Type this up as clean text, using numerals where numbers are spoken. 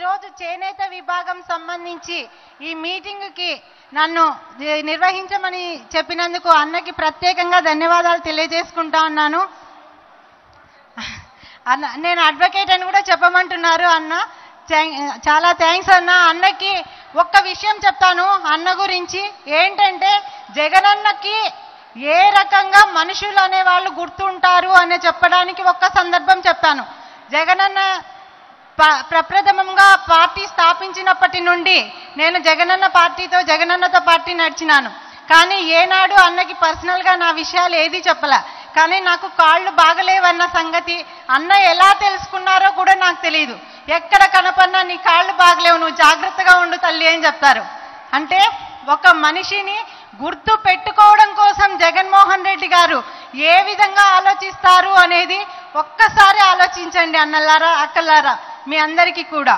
ఈరోజు చేనేత విభాగం సంబంధించి ఈ మీటింగ్కి నన్ను నిర్వహించమని చెప్పినందుకు అన్నకి ప్రత్యేకంగా ధన్యవాదాలు తెలియజేసుకుంటా ఉన్నాను. అన్న నేను అడ్వకేట్ అని కూడా చెప్పమంటున్నారు అన్న. చాలా థ్యాంక్స్ అన్న. అన్నకి ఒక్క విషయం చెప్తాను అన్న గురించి. ఏంటంటే జగనన్నకి ఏ రకంగా మనుషులు అనే వాళ్ళు గుర్తుంటారు అని చెప్పడానికి ఒక్క సందర్భం చెప్తాను. జగనన్న ప్రప్రథమంగా పార్టీ స్థాపించినప్పటి నుండి నేను జగనన్నతో పార్టీ నడిచినాను. కానీ ఏనాడు అన్నకి పర్సనల్గా నా విషయాలు ఏది చెప్పలే. కానీ నాకు కాళ్ళు బాగలేవన్న సంగతి అన్న ఎలా తెలుసుకున్నారో కూడా నాకు తెలియదు. ఎక్కడ కనపన్నా నీ కాళ్ళు బాగలేవు, నువ్వు జాగ్రత్తగా ఉండు తల్లి అని చెప్తారు. అంటే ఒక మనిషిని గుర్తు పెట్టుకోవడం కోసం జగన్మోహన్ రెడ్డి గారు ఏ విధంగా ఆలోచిస్తారు అనేది ఒక్కసారి ఆలోచించండి అన్నలారా, అక్కలారా, మీ అందరికీ కూడా.